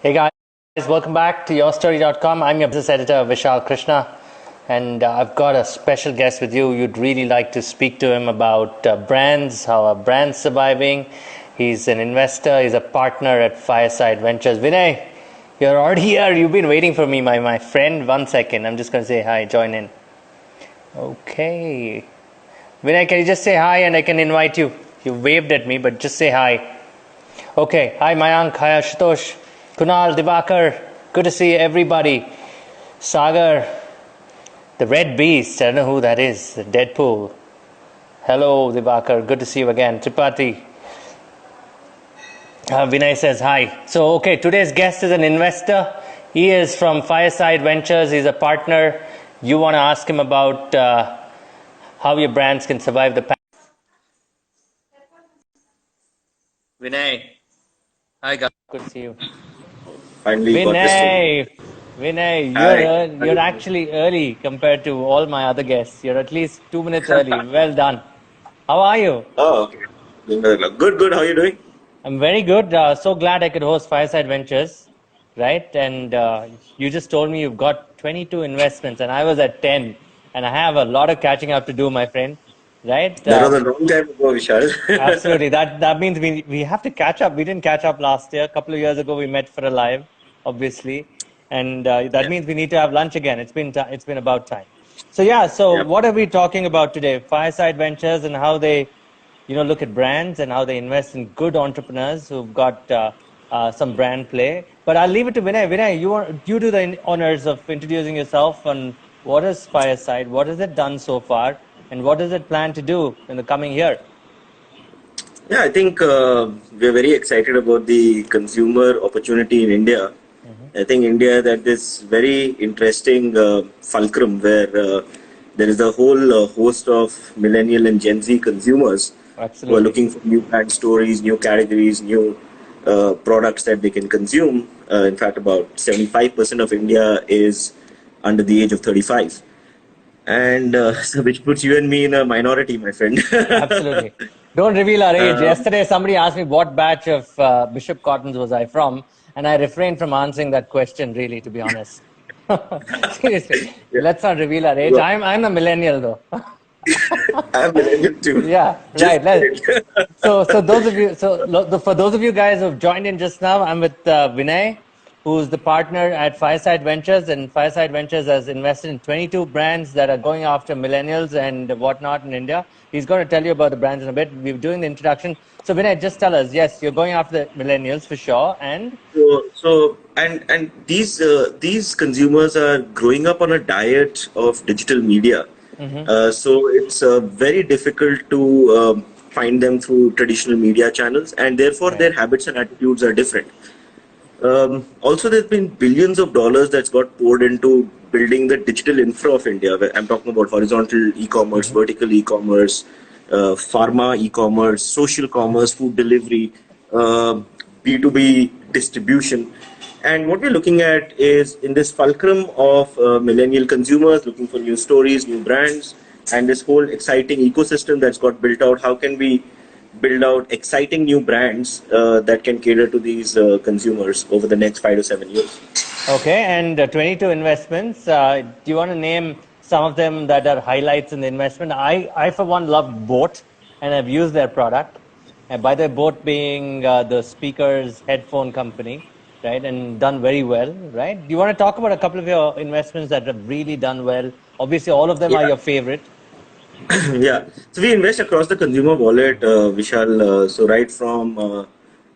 Hey guys, welcome back to YourStory.com. I'm your business editor, Vishal Krishna, and I've got a special guest with you. You'd really like to speak to him about brands, how are brands surviving. He's an investor, he's a partner at Fireside Ventures. Vinay, you're already here. You've been waiting for me, my friend. 1 second. I'm just going to say hi, join in. Okay. Vinay, can you just say hi and I can invite you? You waved at me, but just say hi. Okay. Hi, Mayank. Hi, Ashutosh. Kunal, Divakar, good to see everybody. Sagar, the Red Beast, I don't know who that is, the Deadpool. Hello, Divakar, good to see you again. Tripathi. Vinay says hi. So, okay, today's guest is an investor. He is from Fireside Ventures. He's a partner. You want to ask him about how your brands can survive the pandemic. Vinay, hi, guys. Good to see you. Finally got this thing. Vinay, you're actually early compared to all my other guests. You're at least 2 minutes early. Well done. How are you? Oh, okay. Good. How are you doing? I'm very good. So glad I could host Fireside Ventures, right? And you just told me you've got 22 investments, and I was at 10, and I have a lot of catching up to do, my friend. Right? That was a long time ago, Vishal. Absolutely. That means we have to catch up. We didn't catch up last year. A couple of years ago, we met for a live, obviously, and that Yeah. means we need to have lunch again. It's been about time. So yeah. So Yeah. what are we talking about today? Fireside Ventures and how they, look at brands and how they invest in good entrepreneurs who've got some brand play. But I'll leave it to Vinay. Vinay, you do the honors of introducing yourself and what is Fireside? What has it done so far? And what does it plan to do in the coming year? Yeah, I think we're very excited about the consumer opportunity in India. I think India is at this very interesting fulcrum where there is a whole host of millennial and Gen Z consumers who are Absolutely. looking for new brand stories, new categories, new products that they can consume. In fact, about 75% of India is under the age of 35. And so which puts you and me in a minority, my friend. Absolutely. Don't reveal our age. um, Yesterday, somebody asked me what batch of Bishop Cottons was I from, and I refrained from answering that question, really, to be honest. Seriously, yeah. let's not reveal our age. Well, I'm a millennial, though. I'm millennial too. Yeah, Just right. it. For those of you guys who've joined in just now, I'm with Vinay, who's the partner at Fireside Ventures, and Fireside Ventures has invested in 22 brands that are going after millennials and whatnot in India. He's going to tell you about the brands in a bit. We're doing the introduction. So Vinay, just tell us. Yes, you're going after the millennials for sure, and So these consumers are growing up on a diet of digital media. So it's very difficult to find them through traditional media channels, and therefore right. their habits and attitudes are different. Also, there's been billions of dollars that's got poured into building the digital infra of India. I'm talking about horizontal e-commerce, vertical e-commerce, pharma e-commerce, social commerce, food delivery, B2B distribution. And what we're looking at is in this fulcrum of millennial consumers looking for new stories, new brands, and this whole exciting ecosystem that's got built out. How can we build out exciting new brands that can cater to these consumers over the next 5 to 7 years? Okay, and 22 investments. Do you want to name some of them that are highlights in the investment? I for one, love Boat, and I've used their product. By the Boat being the speakers headphone company, right, and done very well, right? Do you want to talk about a couple of your investments that have really done well? Obviously, all of them are Yeah. your favorite. Yeah. So we invest across the consumer wallet, Vishal. So right from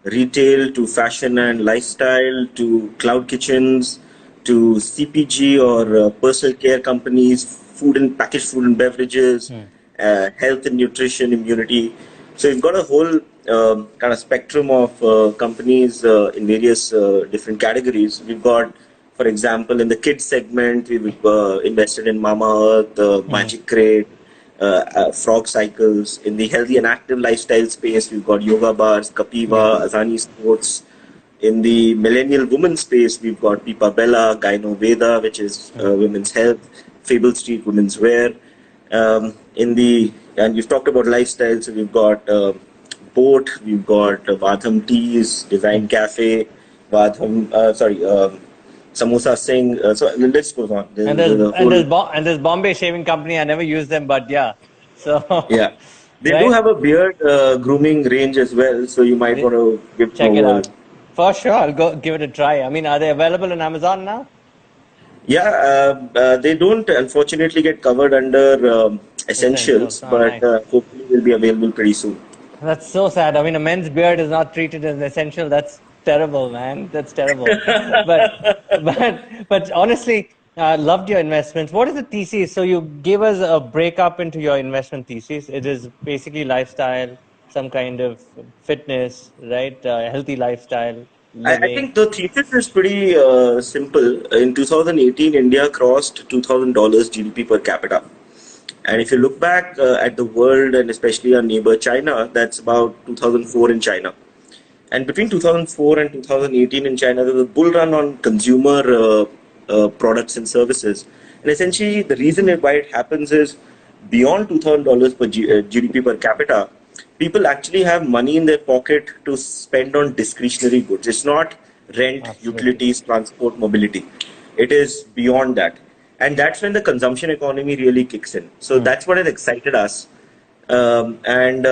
retail to fashion and lifestyle to cloud kitchens to CPG or personal care companies, food and packaged food and beverages, health and nutrition, immunity. So we've got a whole kind of spectrum of companies in various different categories. We've got, for example, in the kids segment, we've invested in Mama Earth, Magic Crate, frog cycles. In the healthy and active lifestyle space, we've got yoga bars, Kapiva, Azani Sports. In the millennial women space, we've got Pipa Bella, Gyno Veda, which is women's health, Fable Street women's wear. And you've talked about lifestyle, so we've got Boat, we've got Vadham Teas, Design Cafe, Samosa Singh. So the list goes on. And There's a whole. there's Bombay Shaving Company. I never use them, but yeah. So Yeah. They do right, have a beard grooming range as well, so you might want to give them a check it whirl. out for sure. I'll go give it a try. I mean, are they available on Amazon now? Yeah, they don't unfortunately get covered under essentials, Essentials. Oh, but nice. hopefully will be available pretty soon. That's so sad. I mean, a men's beard is not treated as essential. That's terrible, man. That's terrible. But but honestly, loved your investments. What is the thesis? So you gave us a breakup into your investment thesis. It is basically lifestyle, some kind of fitness, right? Healthy lifestyle, I living. think the thesis is pretty simple. In 2018, India crossed $2,000 GDP per capita. And if you look back at the world and especially our neighbor China, that's about 2004 in China. And between 2004 and 2018 in China, there was a bull run on consumer products and services. And essentially, the reason why it happens is beyond $2,000 per GDP per capita, people actually have money in their pocket to spend on discretionary goods. It's not rent, Absolutely. utilities, transport, mobility. It is beyond that. And that's when the consumption economy really kicks in. So Hmm. that's what has excited us. And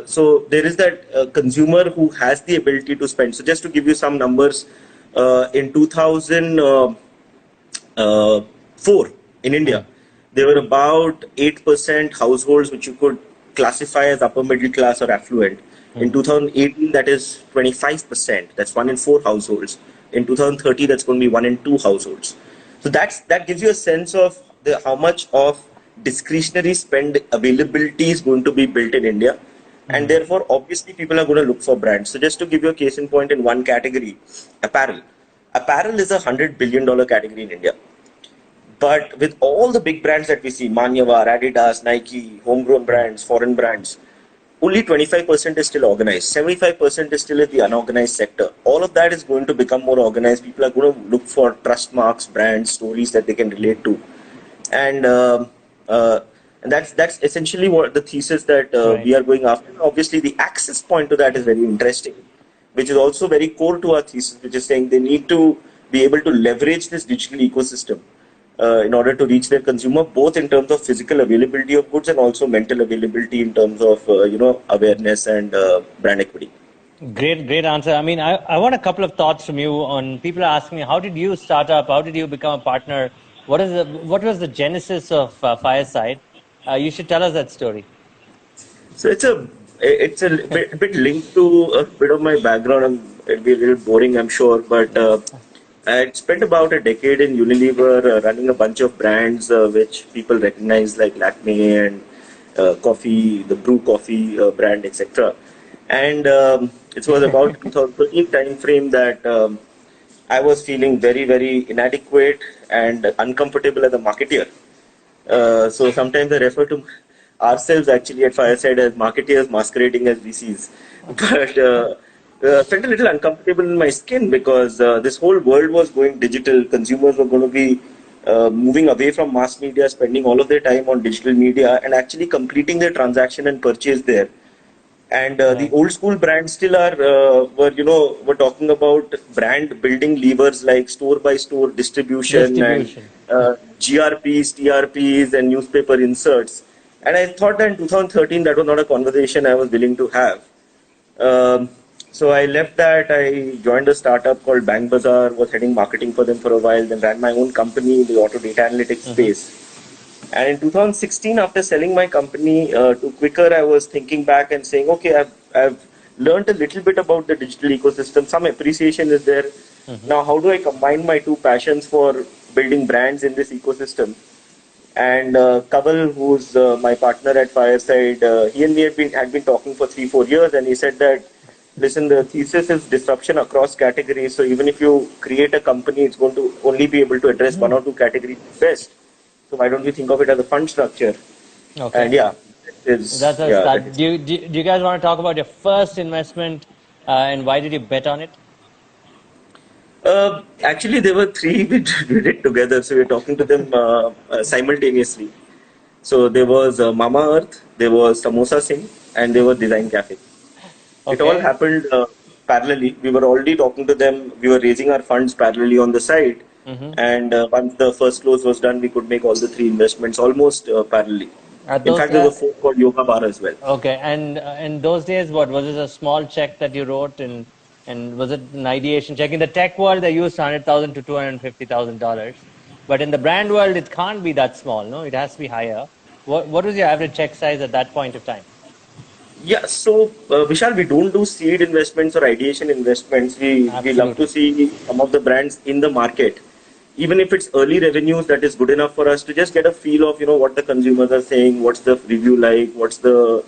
so there is that consumer who has the ability to spend. So just to give you some numbers, in 2004 in Hmm. India, there were about 8% households which you could classify as upper middle class or affluent. In Hmm. 2018, that is 25%. That's one in four households. In 2030, that's going to be one in two households. So that gives you a sense of how much of discretionary spend availability is going to be built in India, and Hmm. therefore obviously people are going to look for brands. So just to give you a case in point in one category, apparel. Apparel is $100 billion category in India. But with all the big brands that we see, Manyavar, Adidas, Nike, homegrown Hmm. brands, foreign brands, only 25% is still organized. 75% is still in the unorganized sector. All of that is going to become more organized. People are going to look for trust marks, brands, stories that they can relate to, and uh, and that's essentially what the thesis that we Right. are going after. Obviously, the access point to that is very interesting, which is also very core to our thesis, which is saying they need to be able to leverage this digital ecosystem in order to reach their consumer, both in terms of physical availability of goods and also mental availability in terms of awareness and brand equity. Great answer. I mean, I want a couple of thoughts from you on people are asking me, how did you start up? How did you become a partner? What was the genesis of Fireside? You should tell us that story. So it's a bit linked to a bit of my background. It'll be a little boring, I'm sure, but I spent about a decade in Unilever running a bunch of brands which people recognize like Lakme and coffee, the Brew Coffee brand, etc. And it was about 2013 time frame that I was feeling very, very inadequate and uncomfortable as a marketeer. So sometimes I refer to ourselves actually at Fireside as marketeers masquerading as VCs. But felt a little uncomfortable in my skin because this whole world was going digital. Consumers were going to be moving away from mass media, spending all of their time on digital media, and actually completing their transaction and purchase there. And the Right. old school brands still are we're talking about brand building levers like store by store distribution and Distribution. GRPs, TRPs, and newspaper inserts. And I thought that in 2013 that was not a conversation I was willing to have. Um, so I left that. I joined a startup called Bank Bazaar, was heading marketing for them for a while, then ran my own company in the auto data analytics Hmm. space. And in 2016, after selling my company to Quicker, I was thinking back and saying, okay, I've learned a little bit about the digital ecosystem. Some appreciation is there. Hmm. Now, how do I combine my two passions for building brands in this ecosystem? And Kaval, who's my partner at Fireside, he and me had been talking for 3 4 years, and he said that, listen, the thesis is disruption across categories. So even if you create a company, it's going to only be able to address one or two categories best. So why don't you think of it as a fund structure? And Okay. yeah, that is That's a yeah, that start. is. Do you guys want to talk about your first investment and why did you bet on it? Actually, there were three we did it together, so we're talking to them simultaneously. So there was Mama Earth, there was Samosa Singh, and there was Design Cafe. It all Okay. happened. parallelly. We were already talking to them. We were raising our funds parallelly on the side. And once the first close was done, we could make all the three investments almost parallelly. At In those, fact, there's a fourth called Yoga Bar as well. okay, and in those days, what was it? A small check that you wrote, and was it an ideation check? In the tech world, they used $100,000 to $250,000, but in the brand world, it can't be that small. No, it has to be higher. What was your average check size at that point of time? Yeah, so Vishal, we don't do seed investments or ideation investments. We love to Absolutely. see some of the brands in the market, even if it's early revenues. That is good enough for us to just get a feel of what the consumers are saying, what's the review like, what's the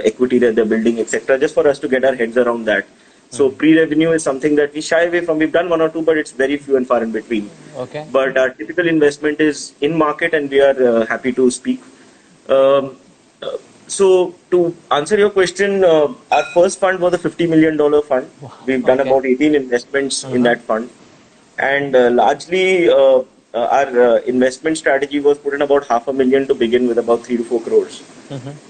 equity that they're building, etc. Just for us to get our heads around that. So pre-revenue is something that we shy away from. We've done one or two, but it's very few and far in between. Okay. But our typical investment is in market, and we are happy to speak. Um, uh, so to answer your question, our first fund was a $50 million fund. We've done Okay. about 18 investments in that fund, and largely our investment strategy was put in about $500,000 to begin with, about 3 to 4 crores.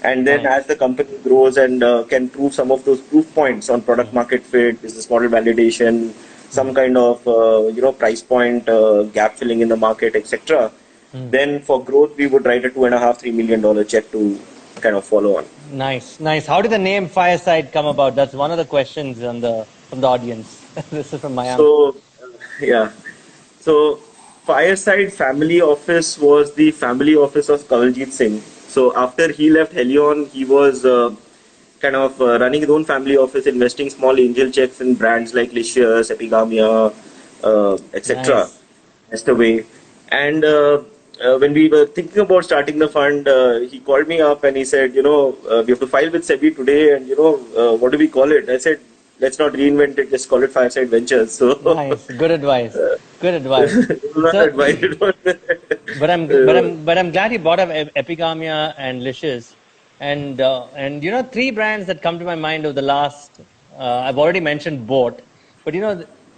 And then Nice. as the company grows and can prove some of those proof points on product market fit, business model validation, some kind of price point gap filling in the market, etc. Then for growth we would write a $2.5 to $3 million check to kind of follow on. Nice, nice. How did the name Fireside come about? That's one of the questions on the from the audience. This is from Mayank. So yeah, so Fireside Family Office was the family office of Kawaljit Singh. So after he left Helion, he was kind of running his own family office, investing small angel checks in brands like Licious, Epigamia, etc. Nice. Passed away. And when we were thinking about starting the fund, he called me up and he said, we have to file with SEBI today, and what do we call it? I said, let's not reinvent it, just call it Fireside Ventures. So Nice. Good advice. Good advice. it was not So, advised. It was, but I'm glad you brought up Epigamia and Licious, and three brands that come to my mind over the last. I've already mentioned Boat, but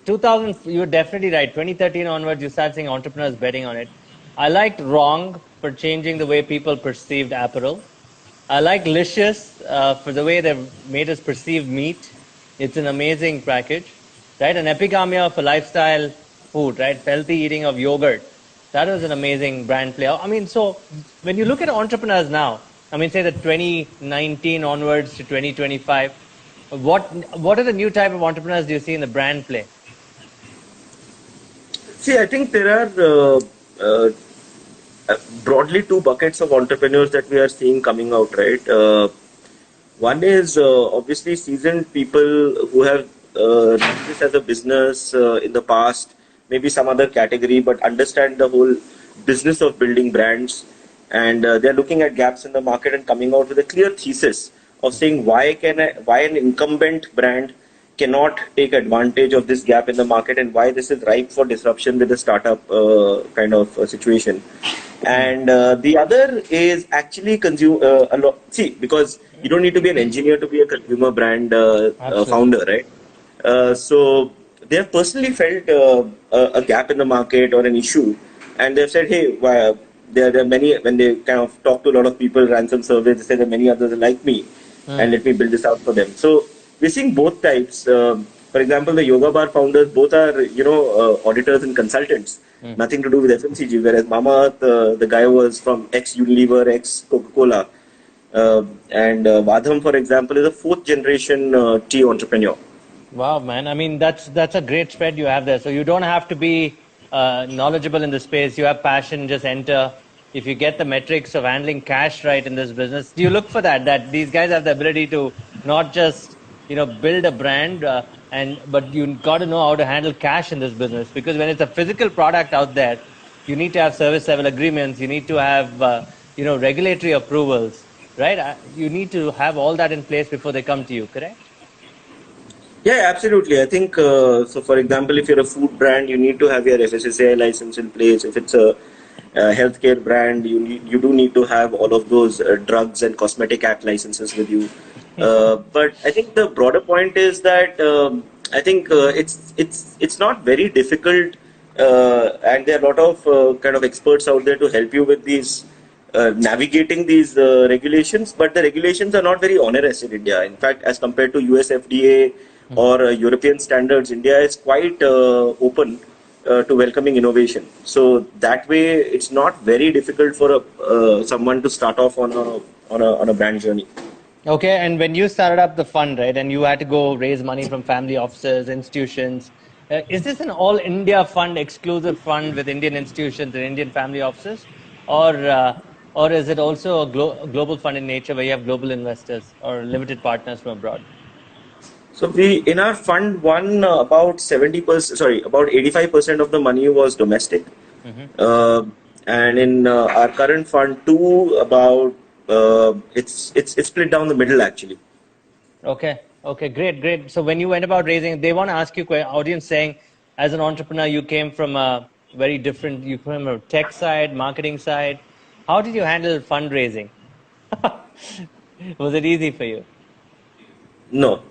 2000. You're definitely right. 2013 onwards, you start seeing entrepreneurs betting on it. I liked Wrong for changing the way people perceived apparel. I like Licious for the way they've made us perceive meat. It's an amazing package, right? And Epigamia for lifestyle food, right? Healthy eating of yogurt. That was an amazing brand play. I mean, so when you look at entrepreneurs now, I mean, say the 2019 onwards to 2025, what are the new type of entrepreneurs do you see in the brand play? see, I think there are broadly two buckets of entrepreneurs that we are seeing coming out, right? One is obviously seasoned people who have run this as a business in the past, maybe some other category, but understand the whole business of building brands. And they're looking at gaps in the market and coming out with a clear thesis of saying why an incumbent brand cannot take advantage of this gap in the market, and why this is ripe for disruption with a startup kind of situation. And the other is actually consume a lot. See, because you don't need to be an engineer to be a consumer brand Absolutely. founder, right? So they have personally felt a gap in the market or an issue, and they've said, "Hey, there are many." When they kind of talk to a lot of people, ran some surveys, they said there are many others like me, and let me build this out for them. So we're seeing both types. For example, the Yoga Bar founders both are auditors and consultants, nothing to do with FMCG. Whereas Mama, the guy was from ex Unilever, ex Coca Cola, and Vadham, for example, is a fourth generation tea entrepreneur. Wow, man. I mean, that's a great spread you have there. So you don't have to be knowledgeable in the space. You have passion, just enter. If you get the metrics of handling cash right in this business, do you look for that? That these guys have the ability to not just build a brand, but you got to know how to handle cash in this business, because when it's a physical product out there, you need to have service level agreements. You need to have regulatory approvals, right? You need to have all that in place before they come to you. Correct? Yeah, absolutely. I think so. For example, if you're a food brand, you need to have your FSSAI license in place. If it's a healthcare brand, you do need to have all of those drugs and cosmetic act licenses with you. But I think the broader point is that I think it's not very difficult, and there are a lot of kind of experts out there to help you with these navigating these regulations. But the regulations are not very onerous in India. In fact, as compared to US FDA or European standards, India is quite open to welcoming innovation. So that way, it's not very difficult for someone to start off on a brand journey. Okay, and when you started up the fund, right, and you had to go raise money from family offices, institutions, is this an all India fund, exclusive fund with Indian institutions and Indian family offices, or or is it also a global fund in nature where you have global investors or limited partners from abroad? So we in our fund one about 70%, sorry, about 85% of the money was domestic. Hmm. Uh, and in our current fund two, about it's split down the middle actually. Okay, okay, great, great. So when you went about raising, they want to ask you, audience saying, as an entrepreneur, you came from a very different, you came from a tech side, marketing side. How did you handle fundraising? Was it easy for you? No,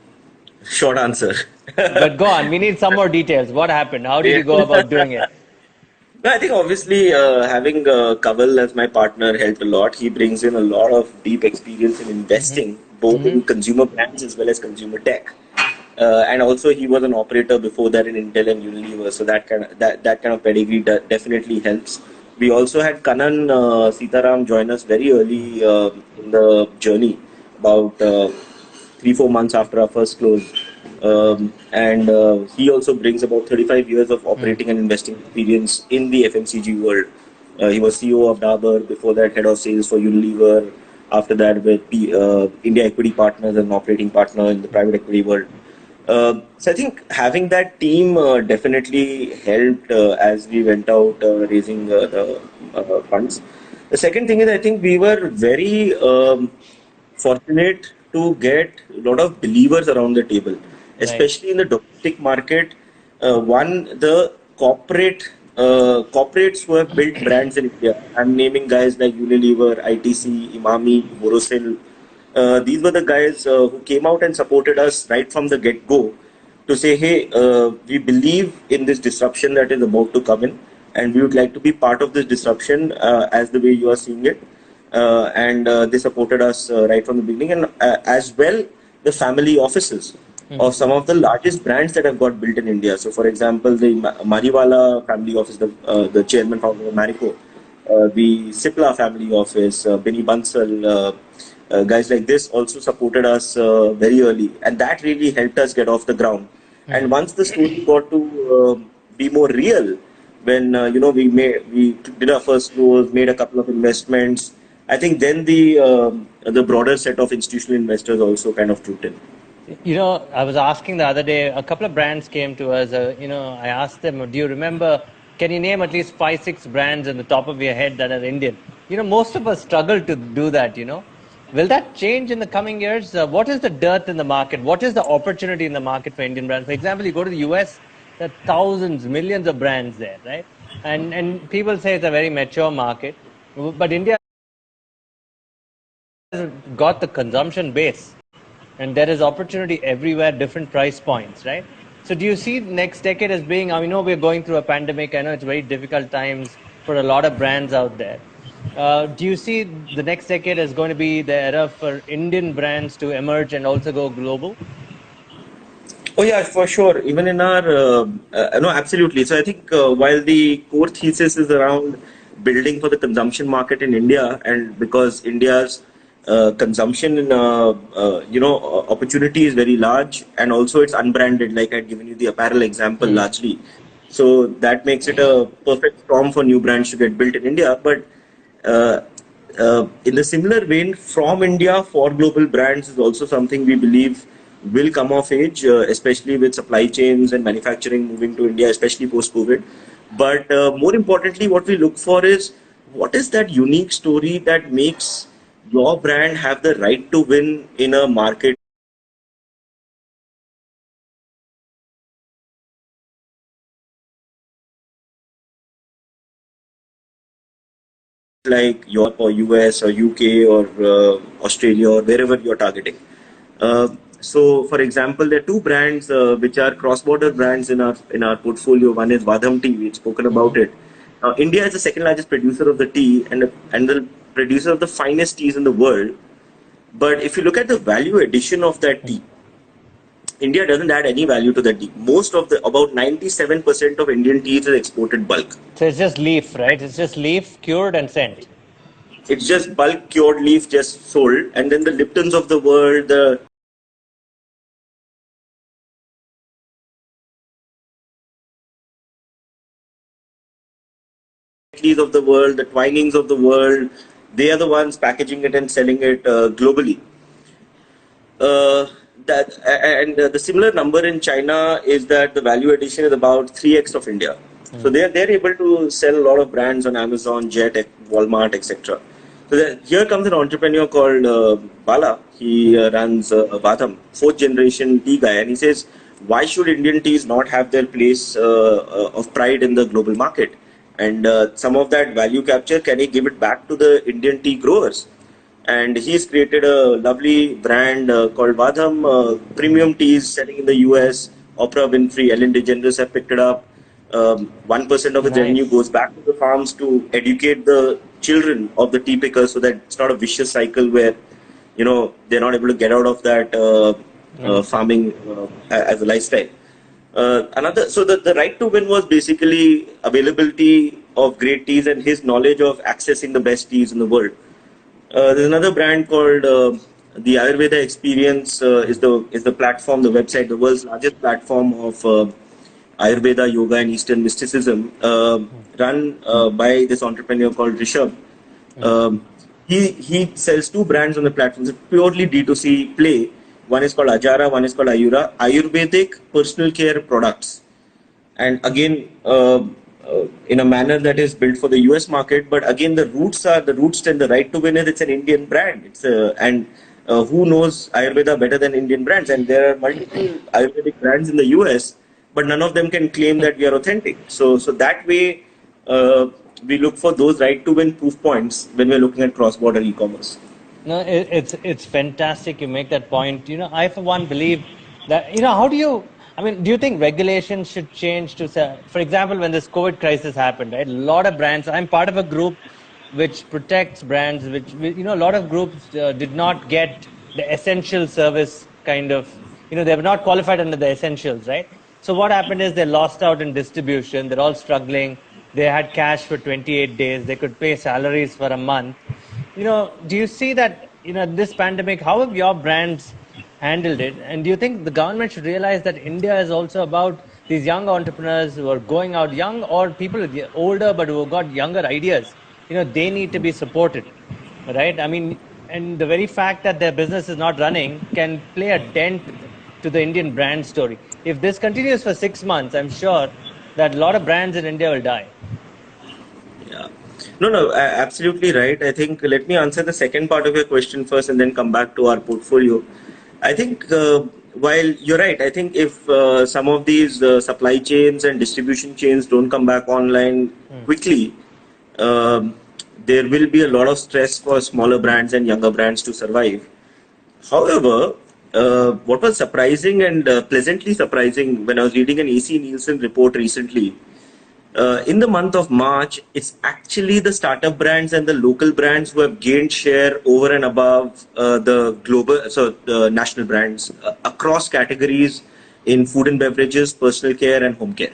short answer. But go on, we need some more details. What happened? How did Yeah. you go about doing it? No, I think obviously having Kaval as my partner helped a lot. He brings in a lot of deep experience in Hmm. investing, both Hmm. in consumer brands as well as consumer tech. And also he was an operator before that in Intel and Unilever, so that kind of pedigree definitely helps. We also had Kanan Sitaram join us very early in the journey, about 3-4 months after our first close. And he also brings about 35 years of Hmm. operating and investing experience in the FMCG world. He was CEO of Dabur, before that head of sales for Unilever, after that with India Equity Partners and operating partner in the private equity world. So I think having that team definitely helped as we went out raising the funds. The second thing is I think we were very fortunate to get a lot of believers around the table, Right. especially in the domestic market. One, the corporates who have built brands in India. I'm naming guys like Unilever, ITC, Imami, Borosil. These were the guys who came out and supported us right from the get-go to say, hey, we believe in this disruption that is about to come in, and we would like to be part of this disruption as the way you are seeing it. And they supported us right from the beginning, and as well the family offices of some of the largest brands that have got built in India. So, for example, the Mariwala family office, the chairman founder of Marico, the Sipla family office, Benny Bansal, guys like this also supported us very early, and that really helped us get off the ground. And once the story got to be more real, when we did our first close, made a couple of investments, I think then the broader set of institutional investors also kind of trooped in. You know, I was asking the other day, a couple of brands came to us. I asked them, do you remember, can you name at least 5, 6 brands in the top of your head that are Indian? Most of us struggle to do that. Will that change in the coming years? What is the dearth in the market? What is the opportunity in the market for Indian brands? For example, you go to the US, there are thousands, millions of brands there, right? And people say it's a very mature market. But India has got the consumption base, and there is opportunity everywhere, different price points, right? So do you see next decade as being, I know we're going through a pandemic, I know it's very difficult times for a lot of brands out there. Do you see the next decade as going to be the era for Indian brands to emerge and also go global? Oh yeah, for sure. Even in our no, absolutely. So I think while the core thesis is around building for the consumption market in India, and because India's consumption in opportunity is very large, and also it's unbranded. Like I'd given you the apparel example Hmm. largely, so that makes it a perfect storm for new brands to get built in India. But uh, in the similar vein, from India for global brands is also something we believe will come of age, especially with supply chains and manufacturing moving to India, especially post COVID. But more importantly, what we look for is what is that unique story that makes your brand have the right to win in a market like Europe or US or UK or Australia or wherever you're targeting. So, for example, there are two brands which are cross-border brands in our portfolio. One is Vadham Tea. We've spoken about Hmm. it. India is the second largest producer of the tea and the producer of the finest teas in the world. But if you look at the value addition of that tea, India doesn't add any value to the tea. About 97% of Indian tea is exported bulk. So it's just leaf, right? It's just leaf cured and sent. It's just bulk cured leaf just sold, and then the Liptons of the world, the Tetleys of the world, the Twinings of the world, they are the ones packaging it and selling it globally. Uh, the similar number in China is that the value addition is about 3x of India. So they're able to sell a lot of brands on Amazon, Jet, Walmart, etc. So here comes an entrepreneur called Bala. He runs Vadam, fourth generation tea guy, and he says, why should Indian teas not have their place of pride in the global market? And some of that value capture, can he give it back to the Indian tea growers? And he's created a lovely brand called Vadam, premium teas selling in the US. Oprah Winfrey, Ellen DeGeneres have picked it up. 1% of its revenue goes back to the farms to educate the children of the tea pickers so that it's not a vicious cycle where, they're not able to get out of that farming as a lifestyle. So the right to win was basically availability of great teas and his knowledge of accessing the best teas in the world. There's another brand called the Ayurveda Experience is the platform, the website, the world's largest platform of Ayurveda, yoga, and Eastern mysticism, run by this entrepreneur called Rishabh. He sells two brands on the platform. It's purely D2C play. One is called Ajara, one is called Ayura, Ayurvedic personal care products. And again, in a manner that is built for the US market, but again, the roots and the right to win is it's an Indian brand. And who knows Ayurveda better than Indian brands? And there are multiple Ayurvedic brands in the US, but none of them can claim that we are authentic. So that way, we look for those right to win proof points when we're looking at cross-border e-commerce. No, it's fantastic you make that point. I for one believe that, how do you think regulations should change to, for example, when this COVID crisis happened, right? A lot of brands, I'm part of a group which protects brands, a lot of groups did not get the essential service kind of, they were not qualified under the essentials, right? So what happened is they lost out in distribution. They're all struggling. They had cash for 28 days. They could pay salaries for a month. Do you see that, this pandemic, how have your brands handled it? And do you think the government should realize that India is also about these young entrepreneurs who are going out, young or people older but who have got younger ideas? They need to be supported, right? I mean, and the very fact that their business is not running can play a dent to the Indian brand story. If this continues for 6 months, I'm sure that a lot of brands in India will die. Yeah. No, absolutely right. I think let me answer the second part of your question first and then come back to our portfolio. I think while you're right, I think if some of these supply chains and distribution chains don't come back online quickly, there will be a lot of stress for smaller brands and younger brands to survive. However, what was surprising and pleasantly surprising when I was reading an AC Nielsen report recently, in the month of March, it's actually the startup brands and the local brands who have gained share over and above the national brands across categories in food and beverages, personal care, and home care.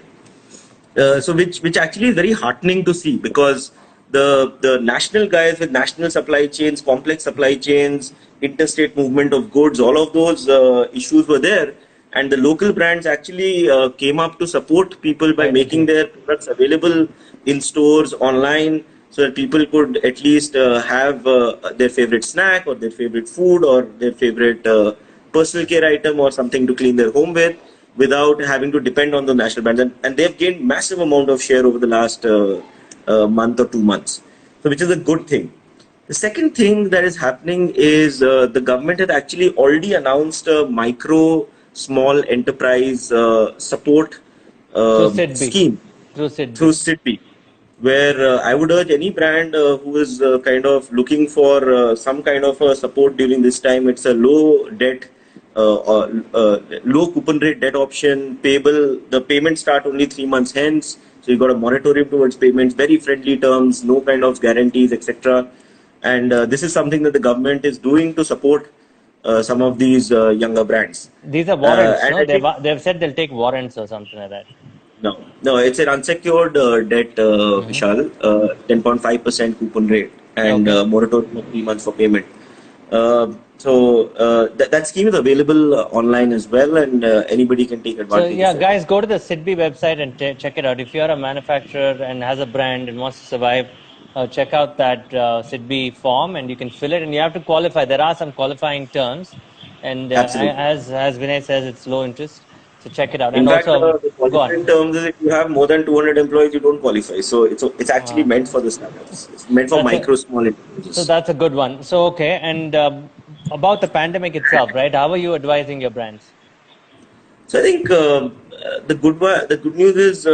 Which actually is very heartening to see, because the national guys with national supply chains, complex supply chains, interstate movement of goods, all of those issues were there. And the local brands actually came up to support people by making their products available in stores, online, so that people could at least have their favorite snack or their favorite food or their favorite personal care item or something to clean their home with, without having to depend on the national brands. And they've gained massive amount of share over the last month or 2 months, so which is a good thing. The second thing that is happening is the government has actually already announced a small enterprise support scheme through SIDBI, where I would urge any brand who is kind of looking for some kind of support during this time. It's a low debt, low coupon rate debt option, payable. The payments start only 3 months hence, so you got a moratorium towards payments, very friendly terms, no kind of guarantees, etc. And this is something that the government is doing to support some of these younger brands. These are warrants, And no? I think They've said they'll take warrants or something like that. no, it's an unsecured debt, Hmm. Vishal, 10.5% coupon rate and Okay. moratorium of 3 months for payment. That scheme is available online as well, and anybody can take So advantage yeah, of it. guys, go to the SIDBI website and check it out. If you're a manufacturer and has a brand and wants to survive, check out that SIDBI form and you can fill it. And you have to qualify. There are some qualifying terms, and Absolutely. as Vinay says, it's low interest. So check it out. In And fact, also, the go qualifying on. terms is if you have more than 200 employees, you don't qualify. So it's actually Uh, meant for the startups. It's meant for that's a micro, small so enterprises. that's a good one. So okay, and about the pandemic itself, right? How are you advising your brands? So I think the good news is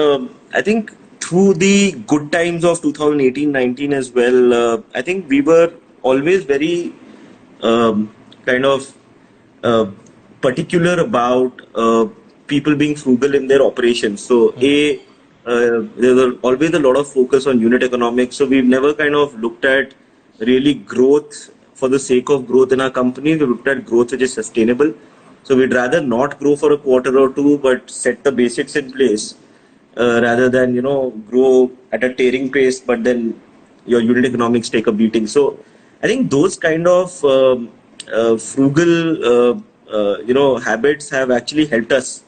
I think through the good times of 2018-19 as well, I think we were always very kind of uh, particular about people being frugal in their operations. So Hmm. there was always a lot of focus on unit economics. So we've never kind of looked at really growth for the sake of growth in our company. We looked at growth which is sustainable. So we'd rather not grow for a quarter or two, but set the basics in place rather than grow at a tearing pace, but then your unit economics take a beating. So I think those kind of frugal habits have actually helped us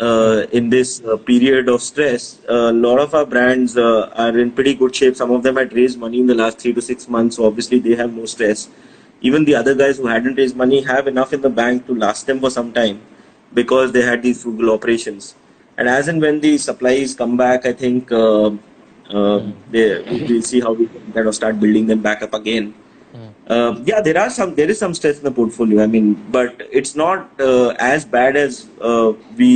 Hmm. in this period of stress. A lot of our brands are in pretty good shape. Some of them had raised money in the last 3 to 6 months, so obviously they have no stress. Even the other guys who hadn't raised money have enough in the bank to last them for some time because they had these frugal operations. And as and when the supplies come back, I think Hmm. we'll see how we can kind of start building them back up again. Hmm. Yeah, there is some stress in the portfolio. I mean, but it's not as bad as we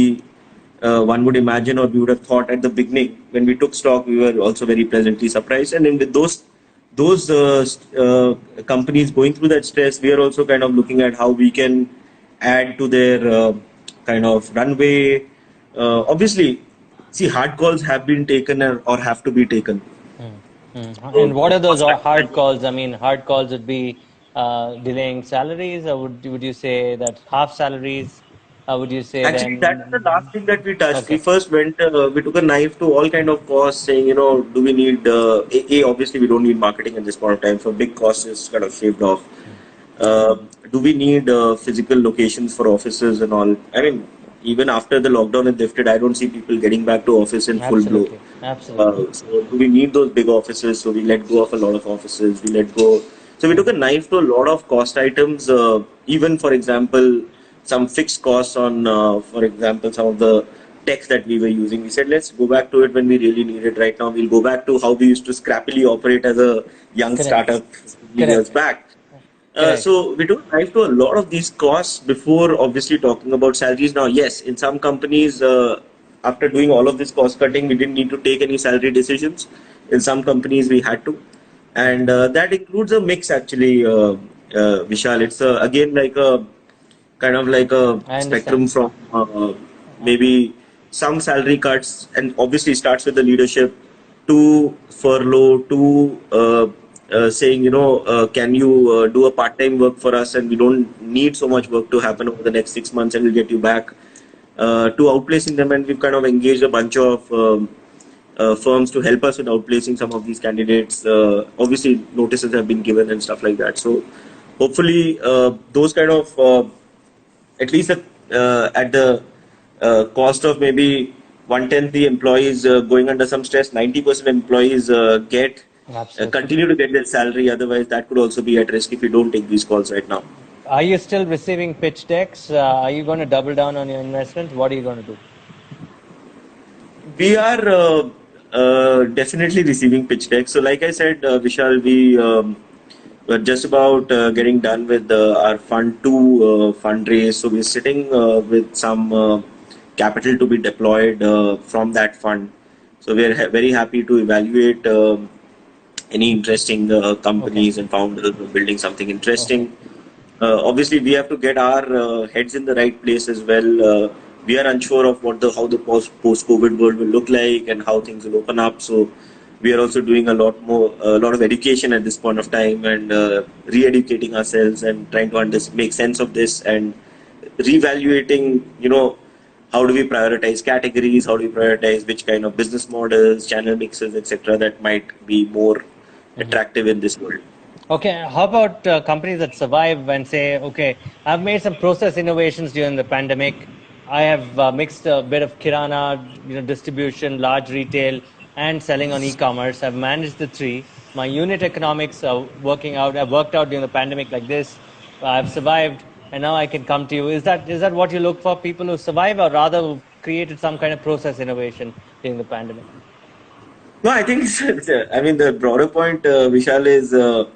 one would imagine or we would have thought at the beginning. When we took stock, we were also very pleasantly surprised. And then with those companies going through that stress, we are also kind of looking at how we can add to their kind of runway. Obviously, see, hard calls have been taken or have to be taken. Hmm. Hmm. So And what are those cost hard cutting. calls? I mean, hard calls would be delaying salaries, or would you say that half salaries? Would you say Actually, that's the last then? thing that we touched. We Okay. first we took a knife to all kind of costs, saying, do we need, obviously we don't need marketing at this point of time, so big costs is kind of shaved off. Hmm. Uh, do we need physical locations for offices and all? I mean, even after the lockdown is lifted, I don't see people getting back to office in full blow. Absolutely. Absolutely. So do we need those big offices? So we let go of a lot of offices. We let go. So we took Hmm. a knife to a lot of cost items. Even for example, some fixed costs on, for example, some of the tech that we were using. We said let's go back to it when we really need it. Right now, we'll go back to how we used to scrappily operate as a young Correct. startup years Correct. back. Correct. So we don't dive to a lot of these costs before obviously talking about salaries. Now, yes, in some companies, after doing all of this cost cutting, we didn't need to take any salary decisions. In some companies, we had to, and that includes a mix actually. Vishal, it's again like a kind of like a I understand. spectrum from Uh, maybe some salary cuts, and obviously starts with the leadership, to furlough, to saying, can you do a part-time work for us, and we don't need so hmm. much work to happen over the next 6 months, and we'll get you back, to outplacing them, and we've kind of engaged a bunch of firms to help us with outplacing some of these candidates. Obviously, notices have been given and stuff like that. So, hopefully, those kind of at least at the cost of maybe one-tenth the employees going under some stress, 90% employees get Absolutely. continue to get their salary. Otherwise, that could also be at risk if you don't take these calls right now. Are you still receiving pitch decks? Are you going to double down on your investment? What are you going to do? We are definitely receiving pitch decks. So, like I said, Vishal, we're just about getting done with our Fund 2 fundraise. So, we're sitting with some capital to be deployed from that fund. So, we're very happy to evaluate any interesting Okay. companies and founders who are building something Okay. interesting. Obviously, we have to get our heads in the right place as well. We are unsure of how the post COVID world will look like and how things will open up. So We are also doing a lot of education at this point of time, and re-educating ourselves and trying to make sense of this and reevaluating, how do we prioritize categories, how do we prioritize which kind of business models, channel mixes, etc., that might be more attractive in this world. Okay, how about companies that survive and say, okay, I've made some process innovations during the pandemic. I have mixed a bit of kirana, distribution, large retail, and selling on e-commerce. I've managed the three. My unit economics are working out. I've worked out during the pandemic like this. I've survived, and now I can come to you. Is that what you look for? People who survive, or rather who created some kind of process innovation during the pandemic? No, I think I mean, the broader point, Vishal, is uh,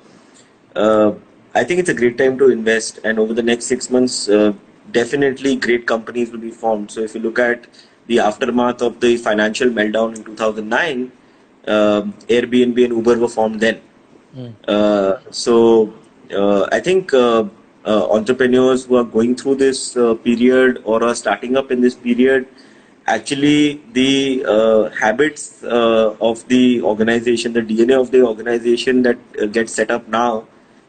I think it's a great time to invest, and over the next 6 months, definitely great companies will be formed. So if you look at the aftermath of the financial meltdown in 2009, Airbnb and Uber were formed then. I think entrepreneurs who are going through this period or are starting up in this period, actually the habits of the organization, the DNA of the organization that gets set up now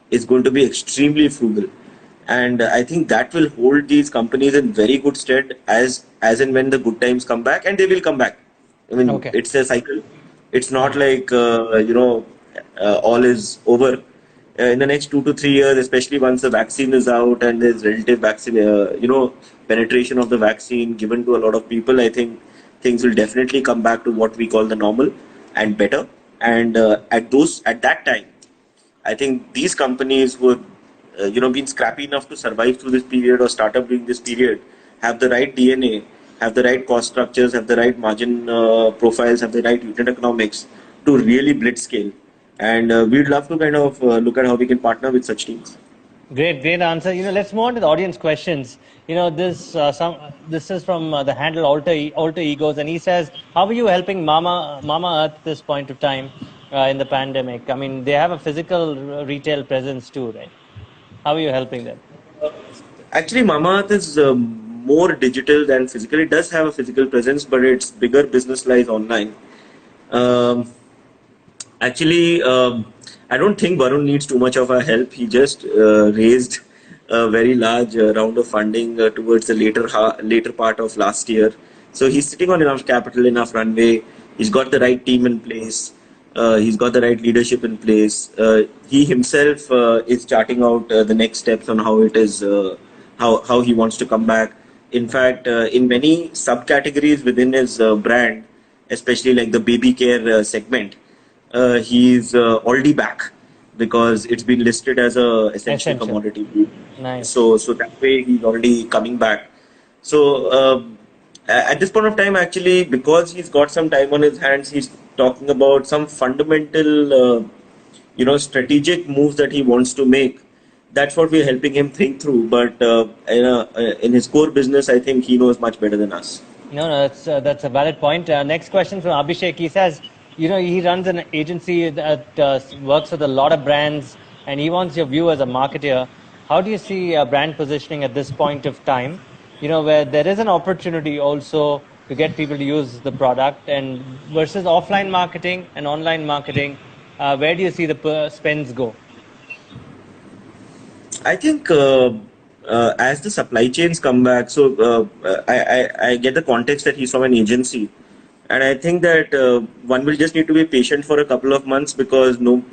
is going to be extremely frugal. And I think that will hold these companies in very good stead as and when the good times come back, and they will come back. I mean, Okay. it's a cycle. It's not like all is over. In the next 2 to 3 years, especially once the vaccine is out and there's relative vaccine, penetration of the vaccine given to a lot of people, I think things will definitely come back to what we call the normal and better. And at that time, I think these companies who have been scrappy enough to survive through this period or start up during this period have the right DNA, have the right cost structures, have the right margin profiles, have the right unit economics to really blitz scale. And we'd love to kind of look at how we can partner with such teams. Great answer. Let's move on to the audience questions. This is from the handle Alter Egos, and he says, "How are you helping Mama Earth at this point of time in the pandemic? I mean, they have a physical retail presence too, right? How are you helping them?" Actually, Mamaearth is more digital than physical. It does have a physical presence, but its bigger business lies online. Um, Actually, I don't think Varun needs too much of our help. He just raised a very large round of funding towards the later part of last year. So he's sitting on enough capital, enough runway. He's got the right team in place. He's got the right leadership in place. He himself is charting out the next steps on how it is, how he wants to come back. In fact, in many subcategories within his brand, especially like the baby care segment, he's already back because it's been listed as a essential Essential. commodity. Nice. So that way he's already coming back. So at this point of time, actually, because he's got some time on his hands, he's talking about some fundamental, strategic moves that he wants to make. That's what we're helping him think through. But in his core business, I think he knows much better than us. No, that's a valid point. Next question from Abhishek. He says, he runs an agency that works with a lot of brands, and he wants your view as a marketer. How do you see brand positioning at this point of time? Where there is an opportunity also to get people to use the product, and versus offline marketing and online marketing, where do you see the spends go? I think as the supply chains come back, so I get the context that he's from an agency, and I think that one will just need to be patient for a couple of months because no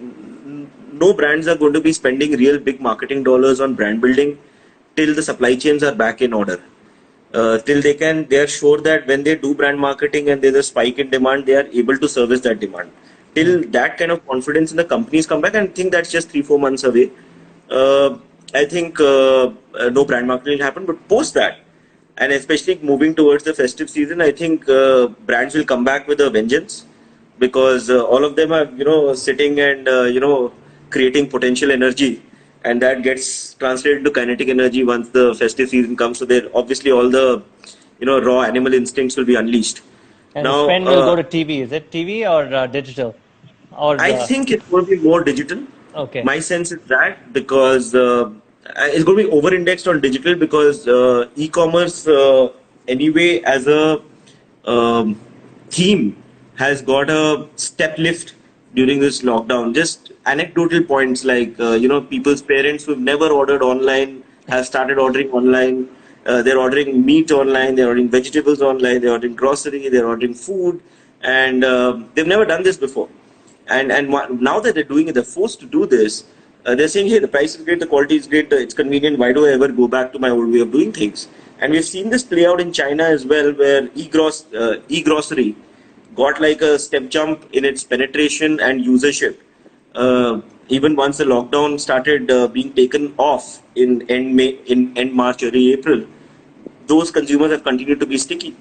brands are going to be spending real big marketing dollars on brand building till the supply chains are back in order. Till they are sure that when they do brand marketing and there's a spike in demand, they are able to service that demand. Till that kind of confidence in the companies come back, and I think that's just 3-4 months away. I think no brand marketing will happen, but post that, and especially moving towards the festive season, I think brands will come back with a vengeance because all of them are sitting and creating potential energy, and that gets translated into kinetic energy once the festive season comes. So there obviously all the raw animal instincts will be unleashed. And the Now, spend will go to TV. Is it TV or digital? Or I think it's going to be more digital. okay. My sense is that because it's going to be over-indexed on digital because e-commerce anyway as a theme has got a step lift during this lockdown. Just anecdotal points like, people's parents who've never ordered online have started ordering online. They're ordering meat online, they're ordering vegetables online, they're ordering grocery, they're ordering food, and they've never done this before. And now that they're doing it, they're forced to do this. They're saying, hey, the price is great, the quality is great, it's convenient. Why do I ever go back to my old way of doing things? And we've seen this play out in China as well, where e-grocery got like a step jump in its penetration and usership. Even once the lockdown started being taken off in end March, early April, those consumers have continued to be sticky.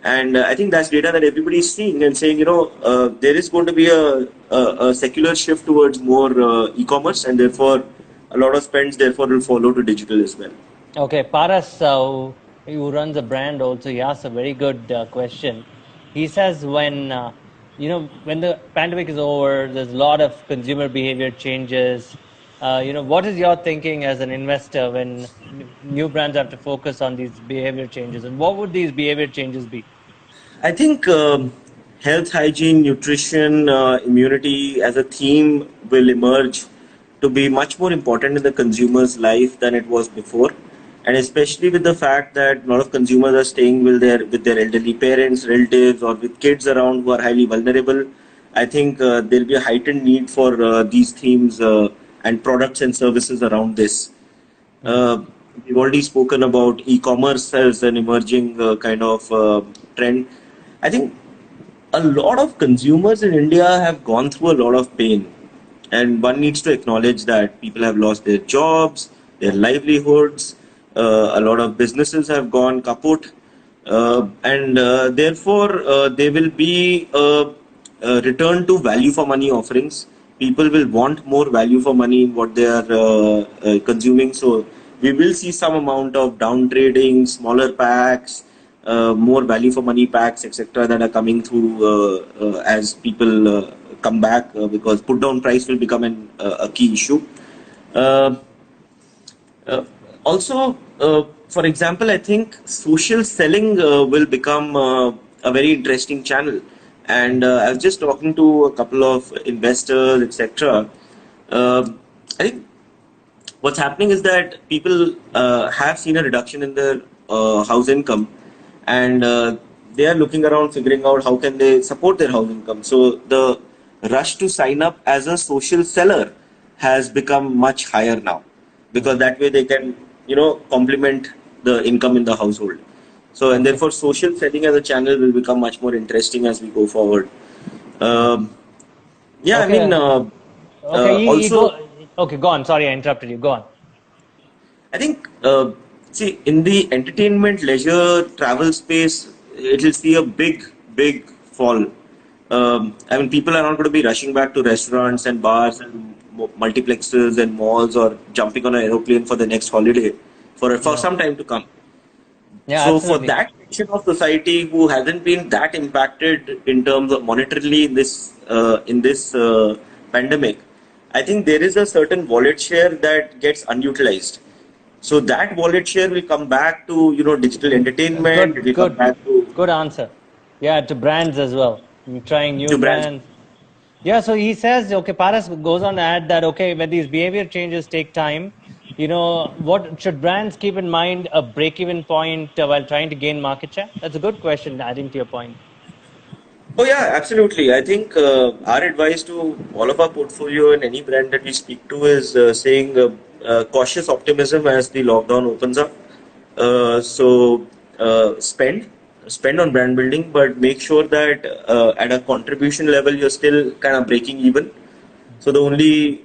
And I think that's data that everybody is seeing and saying, there is going to be a secular shift towards more e-commerce, and therefore a lot of spends therefore will follow to digital as well. Okay, Paras, who runs a brand also, he asked a very good question. He says when the pandemic is over, there's a lot of consumer behavior changes. What is your thinking as an investor when new brands have to focus on these behavior changes, and what would these behavior changes be? I think health, hygiene, nutrition, immunity as a theme will emerge to be much more important in the consumer's life than it was before. And especially with the fact that a lot of consumers are staying with their elderly parents, relatives, or with kids around who are highly vulnerable. I think there'll be a heightened need for these themes and products and services around this. Uh, we've already spoken about e-commerce as an emerging kind of trend. I think a lot of consumers in India have gone through a lot of pain, and one needs to acknowledge that people have lost their jobs, their livelihoods. A lot of businesses have gone kaput, and therefore there will be a return to value for money offerings. People will want more value for money in what they are consuming. So we will see some amount of down trading, smaller packs, more value for money packs, etc., that are coming through as people come back, because put down price will become a key issue. Uh, also, for example, I think social selling will become a very interesting channel. And I was just talking to a couple of investors, etc. I think what's happening is that people have seen a reduction in their house income, and they are looking around figuring out how can they support their house income. So the rush to sign up as a social seller has become much higher now, because that way they can complement the income in the household. So, and Okay. therefore social selling as a channel will become much more interesting as we go forward. um, yeah, I mean, Okay. Okay. You also, go. Okay. Go on. Sorry, I interrupted you. Go on. I think, see, in the entertainment, leisure, travel space, it'll see a big fall. I mean, people are not going to be rushing back to restaurants and bars and multiplexes and malls, or jumping on an aeroplane for the next holiday for No. some time to come. Yeah. So for Absolutely. that section of society who hasn't been that impacted in terms of monetarily in this pandemic, I think there is a certain wallet share that gets unutilized. So that wallet share will come back to digital entertainment. It Good. will come Good. back Good answer. Yeah. To brands as well. Trying new to brands. brands. Yeah, so he says, okay, Paras goes on to add that, okay, when these behavior changes take time, what should brands keep in mind a break-even point while trying to gain market share? That's a good question, adding to your point. Oh yeah, absolutely. I think our advice to all of our portfolio and any brand that we speak to is saying cautious optimism as the lockdown opens up. So spend on brand building, but make sure that at a contribution level you're still kind of breaking even. So the only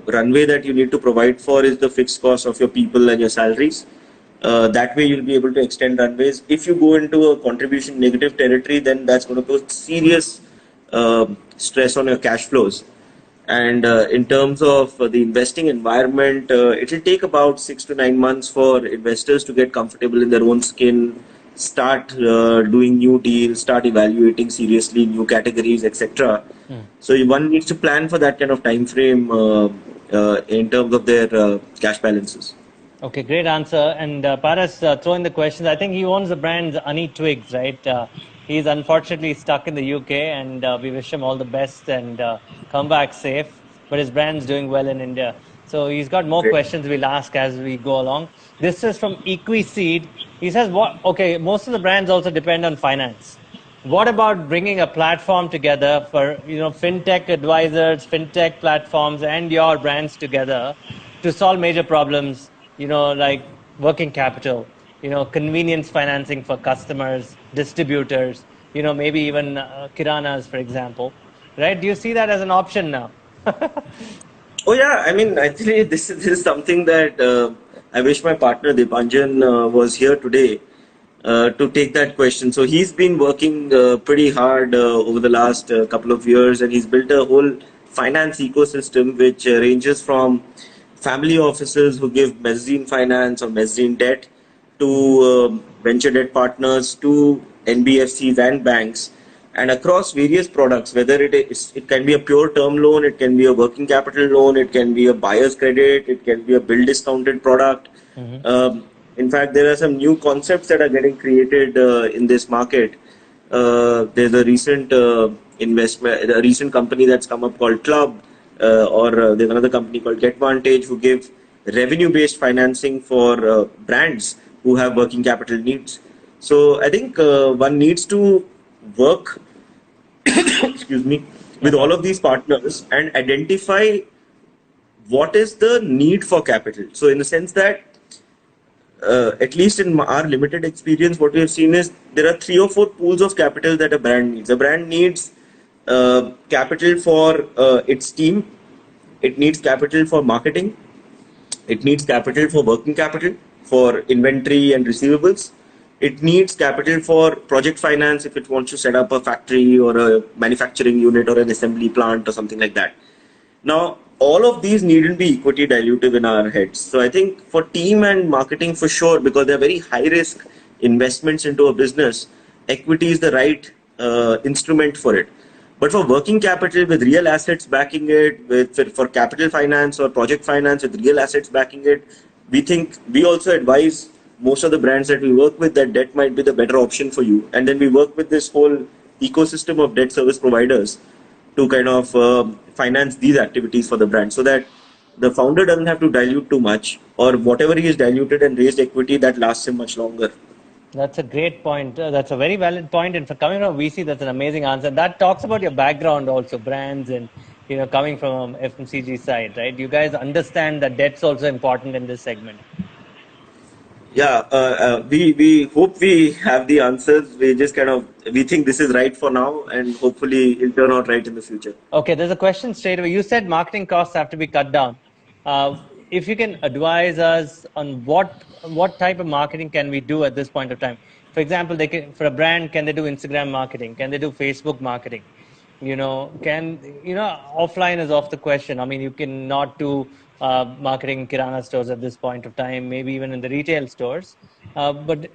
runway that you need to provide for is the fixed cost of your people and your salaries. That way you'll be able to extend runways. If you go into a contribution negative territory, then that's going to put serious stress on your cash flows. And in terms of the investing environment, it will take about 6 to 9 months for investors to get comfortable in their own skin, start doing new deals, start evaluating seriously new categories, etc. Hmm. So one needs to plan for that kind of time frame in terms of their cash balances. Okay, great answer. And Paras, throw in the questions. I think he owns the brands Honey Twigs, right? He's unfortunately stuck in the UK, and we wish him all the best and come back safe. But his brand's doing well in India. So he's got more Great. questions we'll ask as we go along. This is from EquiSeed. He says, "What? Okay, most of the brands also depend on finance. What about bringing a platform together for fintech advisors, fintech platforms, and your brands together to solve major problems? Like working capital, convenience financing for customers, distributors, maybe even kiranas, for example. Right? Do you see that as an option now?" Oh yeah, I mean, actually, this is something that I wish my partner Dipanjan was here today to take that question. So he's been working pretty hard over the last couple of years, and he's built a whole finance ecosystem which ranges from family offices who give mezzanine finance or mezzanine debt to venture debt partners to NBFCs and banks, and across various products, whether it can be a pure term loan, it can be a working capital loan, it can be a buyer's credit, it can be a bill discounted product. In fact, there are some new concepts that are getting created in this market. There's a recent investment, a recent company that's come up called Club, or there's another company called GetVantage who give revenue-based financing for brands who have working capital needs. So I think one needs to work, excuse me, with all of these partners and identify what is the need for capital. So in the sense that at least in our limited experience, what we have seen is there are 3 or 4 pools of capital that a brand needs. A brand needs capital for its team. It needs capital for marketing. It needs capital for working capital, for inventory and receivables. It needs capital for project finance if it wants to set up a factory or a manufacturing unit or an assembly plant or something like that. Now, all of these needn't be equity dilutive in our heads. So I think for team and marketing for sure, because they're very high risk investments into a business, equity is the right instrument for it. But for working capital with real assets backing it, for capital finance or project finance with real assets backing it, we think we also advise most of the brands that we work with that debt might be the better option for you. And then we work with this whole ecosystem of debt service providers to kind of finance these activities for the brand so that the founder doesn't have to dilute too much, or whatever he is diluted and raised equity that lasts him much longer. That's a great point. That's a very valid point. And for coming from VC, that's an amazing answer. That talks about your background also, brands and, coming from FMCG side, right? You guys understand that debt's also important in this segment. Yeah, we hope we have the answers. We just we think this is right for now, and hopefully it'll turn out right in the future. Okay, there's a question straight away. You said marketing costs have to be cut down. If you can advise us on what type of marketing can we do at this point of time? For example, for a brand, can they do Instagram marketing? Can they do Facebook marketing? Offline is off the question. I mean, you cannot do marketing in kirana stores at this point of time, maybe even in the retail stores. But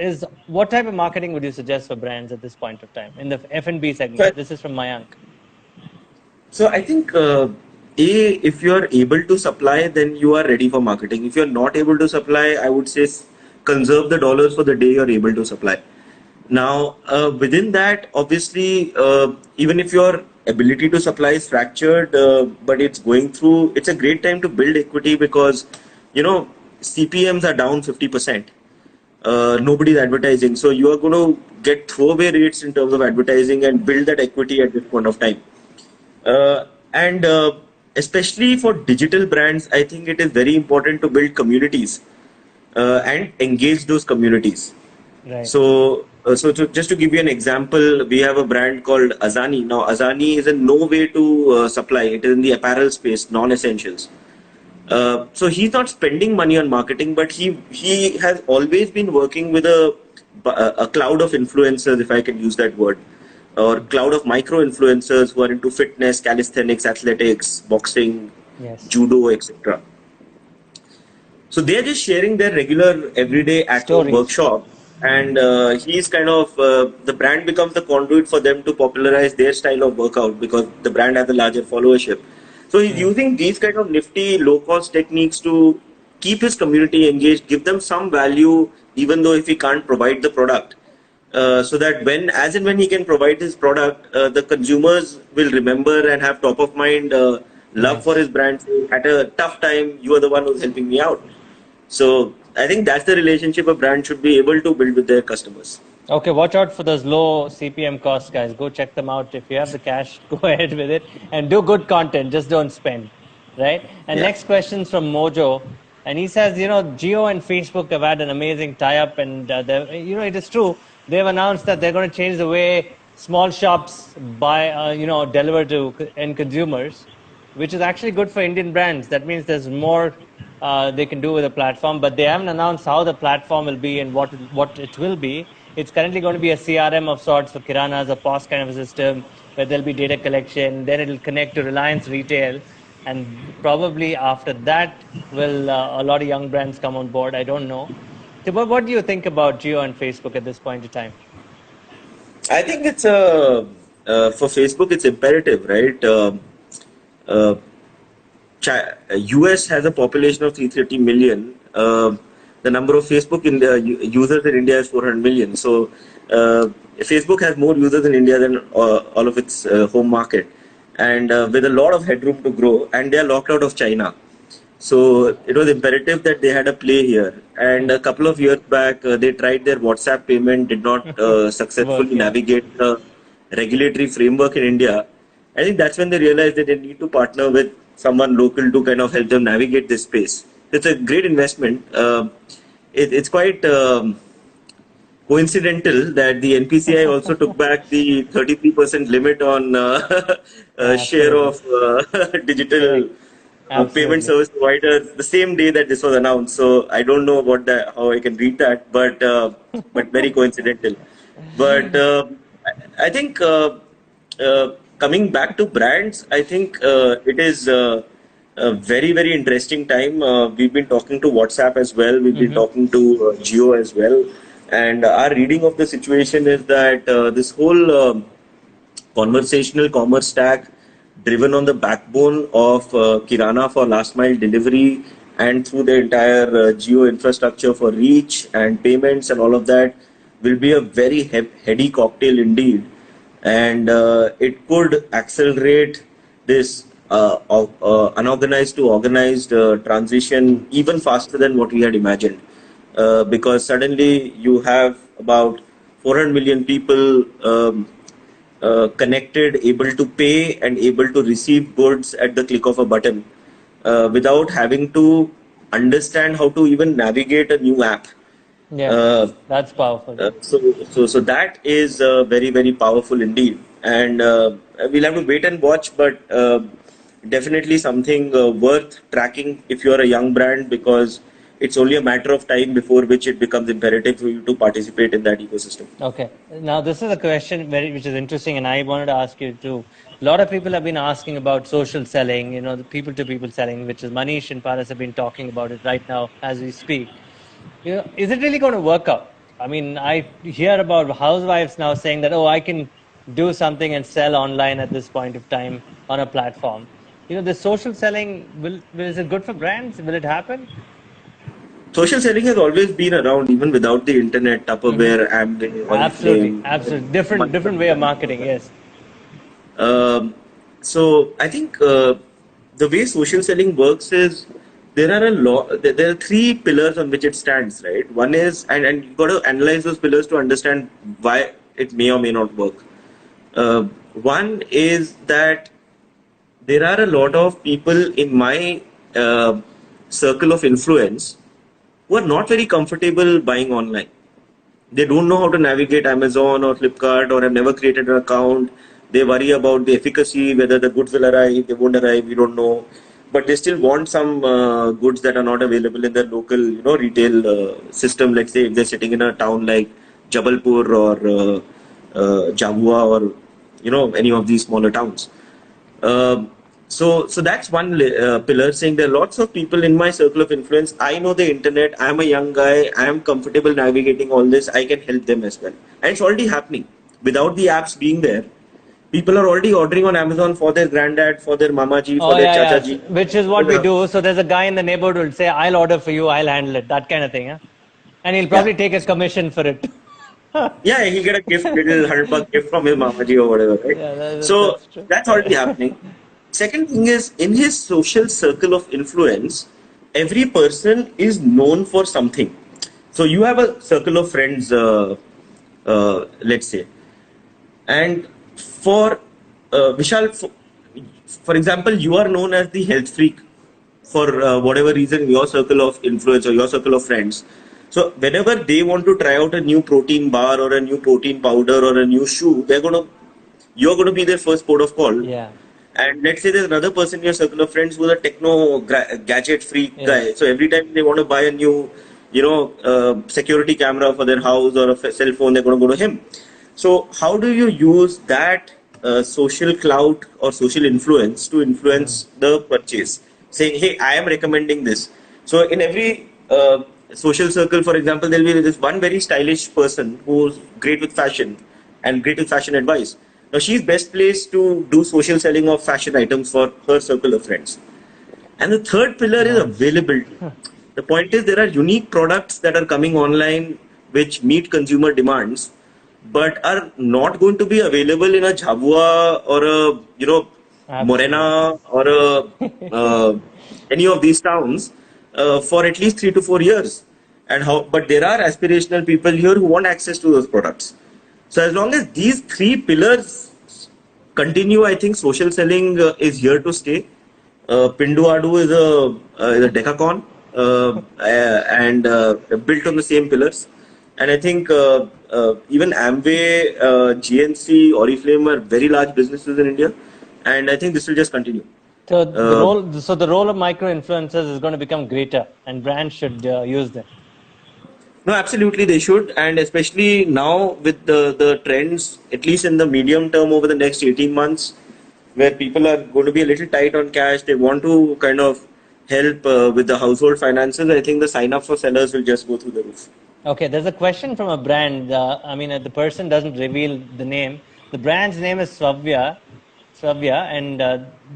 what type of marketing would you suggest for brands at this point of time in the F&B segment? This is from Mayank. So I think if you are able to supply, then you are ready for marketing. If you are not able to supply, I would say conserve the dollars for the day you are able to supply. Now, within that, obviously, even if your ability to supply is fractured, but it's going through, it's a great time to build equity because, CPMs are down 50%. Nobody's advertising. So you are going to get throwaway rates in terms of advertising and build that equity at this point of time. And especially for digital brands, I think it is very important to build communities and engage those communities. Right. So just to give you an example, we have a brand called Azani. Now, Azani is in no way to supply. It is in the apparel space, non-essentials. So he's not spending money on marketing, but he has always been working with a cloud of influencers, if I can use that word, or cloud of micro influencers who are into fitness, calisthenics, athletics, boxing, yes, judo, etc. So they're just sharing their regular everyday at-home workshop. And he's the brand becomes the conduit for them to popularize their style of workout because the brand has a larger followership. So he's using these kind of nifty low-cost techniques to keep his community engaged, give them some value, even though if he can't provide the product. so that as and when he can provide his product, the consumers will remember and have top of mind love for Nice. his brand. Say, at a tough time, you are the one who's helping me out. So I think that's the relationship a brand should be able to build with their customers. Okay, watch out for those low CPM costs, guys. Go check them out. If you have the cash, go ahead with it and do good content. Just don't spend, right? And Yeah. next question's from Mojo, and he says, Geo and Facebook have had an amazing tie-up, and it is true. They've announced that they're going to change the way small shops buy, deliver to end consumers, which is actually good for Indian brands. That means there's more they can do with the platform, but they haven't announced how the platform will be and what it will be. It's currently going to be a CRM of sorts for Kiranas, a POS kind of a system where there'll be data collection. Then it'll connect to Reliance Retail, and probably after that will a lot of young brands come on board. I don't know. So, but what do you think about Geo and Facebook at this point in time? I think it's for Facebook, it's imperative, right? Uh, US has a population of 330 million. The number of Facebook users in India is 400 million. So Facebook has more users in India than all of its home market, and with a lot of headroom to grow. And they are locked out of China. So it was imperative that they had a play here. And a couple of years back, they tried their WhatsApp payment, did not Work, successfully yeah. navigate the regulatory framework in India. I think that's when they realized that they need to partner with someone local to kind of help them navigate this space. It's a great investment. It's quite coincidental that the NPCI also took back the 33% limit on share Absolutely. of digital Correct. payment Absolutely. service providers the same day that this was announced. So I don't know what that, how I can read that, but very coincidental. But I think coming back to brands, I think it is a very interesting time. We've been talking to WhatsApp as well. We've been Mm-hmm. talking to Geo as well, and our reading of the situation is that this whole conversational commerce stack driven on the backbone of Kirana for last mile delivery and through the entire geo infrastructure for reach and payments and all of that will be a very heady cocktail indeed. And it could accelerate this unorganized to organized transition even faster than what we had imagined. Because suddenly you have about 400 million people connected, able to pay, and able to receive goods at the click of a button without having to understand how to even navigate a new app. Yeah, Uh, that's powerful. so that is very powerful indeed, and we'll have to wait and watch, but definitely something worth tracking if you are a young brand, because it's only a matter of time before which it becomes imperative for you to participate in that ecosystem. Okay. Now, this is a question which is interesting, and I wanted to ask you too. A lot of people have been asking about social selling, the people to people selling, which is Manish and Paras have been talking about it right now as we speak. Is it really going to work out? I mean, I hear about housewives now saying that, oh, I can do something and sell online at this point of time on a platform. The social selling, is it good for brands? Will it happen? Social selling has always been around, even without the internet. Hmm. Tupperware, Amway, Absolutely. Oriflame, Absolutely. Different way of marketing. Yes. Um, so I think the way social selling works is there are a lot. There are three pillars on which it stands, right? One is, and you've got to analyze those pillars to understand why it may or may not work. One is that there are a lot of people in my circle of influence who are not very comfortable buying online. They don't know how to navigate Amazon or Flipkart, or have never created an account. They worry about the efficacy, whether the goods will arrive, they won't arrive, we don't know. But they still want some goods that are not available in their local, retail system. Let's say if they're sitting in a town like Jabalpur or Jabua, or any of these smaller towns. So that's one pillar, saying there are lots of people in my circle of influence. I know the internet. I'm a young guy. I am comfortable navigating all this. I can help them as well. And it's already happening. Without the apps being there, people are already ordering on Amazon for their granddad, for their mamaji, for Oh their yeah, yeah. chachaji. Which is what we do. So there's a guy in the neighborhood who'll say, "I'll order for you. I'll handle it." That kind of thing, huh? And he'll Yeah. probably take a commission for it. Yeah, he'll get a gift, little $100 gift from his mamaji or whatever, right? Yeah, So that's true. that's already happening. Second thing is, in his social circle of influence, every person is known for something. So you have a circle of friends, let's say, and for Vishal, for example, you are known as the health freak for whatever reason, your circle of influence or your circle of friends. So whenever they want to try out a new protein bar or a new protein powder or a new shoe, you're gonna be their first port of call. Yeah. And let's say there's another person in your circle of friends who's a techno gadget freak guy. Yes. So every time they want to buy a new, security camera for their house or a cell phone, they're going to go to him. So how do you use that social clout or social influence to influence the purchase? Saying, hey, I am recommending this. So in every social circle, for example, there'll be this one very stylish person who's great with fashion and great with fashion advice. Now she's best placed to do social selling of fashion items for her circle of friends. And the third pillar is Nice. availability. The point is there are unique products that are coming online which meet consumer demands, but are not going to be available in a Jhabua or a Absolutely. Morena or a any of these towns for at least 3 to 4 years. But there are aspirational people here who want access to those products. So as long as these three pillars continue, I think social selling is here to stay. Pindu Adu is a decacorn and built on the same pillars. And I think even Amway, GNC, Oriflame are very large businesses in India. And I think this will just continue. So Uh, the role of micro influencers is going to become greater, and brands should use them. No, absolutely they should, and especially now with the trends, at least in the medium term over the next 18 months, where people are going to be a little tight on cash, they want to kind of help with the household finances. I think the sign up for sellers will just go through the roof. Okay, there's a question from a brand. I mean, the person doesn't reveal the name. The brand's name is Swavya, and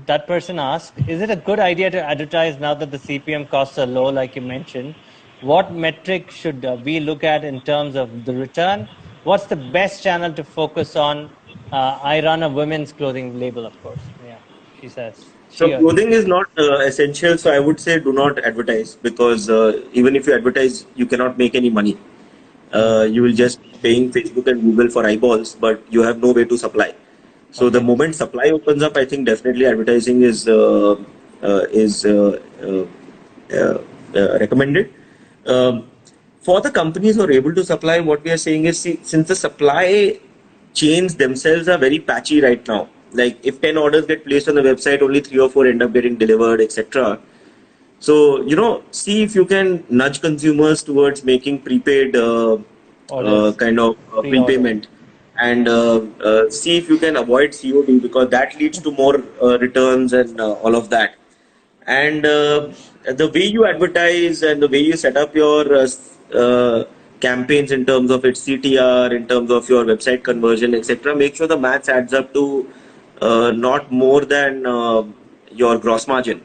that person asked, is it a good idea to advertise now that the CPM costs are low, like you mentioned? What metric should we look at in terms of the return? What's the best channel to focus on? I run a women's clothing label, of course. Yeah, she says. So She or he. clothing is not essential. So I would say do not advertise because even if you advertise, you cannot make any money. You will just be paying Facebook and Google for eyeballs, but you have no way to supply. So the Okay. moment supply opens up, I think definitely advertising is recommended. Um, for the companies who are able to supply, what we are saying is, see, since the supply chains themselves are very patchy right now. Like if 10 orders get placed on the website, only 3 or 4 end up getting delivered, etc. So, see if you can nudge consumers towards making prepaid Orders, kind of pre-order. prepayment and see if you can avoid COD because that leads to more returns and all of that. And the way you advertise and the way you set up your campaigns in terms of its CTR, in terms of your website conversion, etc., make sure the maths adds up to not more than your gross margin.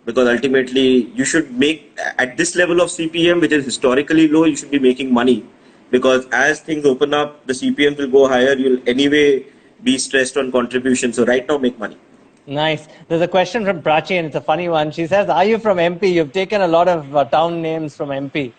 Because ultimately, you should make at this level of CPM, which is historically low, you should be making money. Because as things open up, the CPMs will go higher. You'll anyway be stressed on contribution. So right now, make money. Nice. There's a question from Prachi, and it's a funny one. She says, are you from MP? You've taken a lot of town names from MP.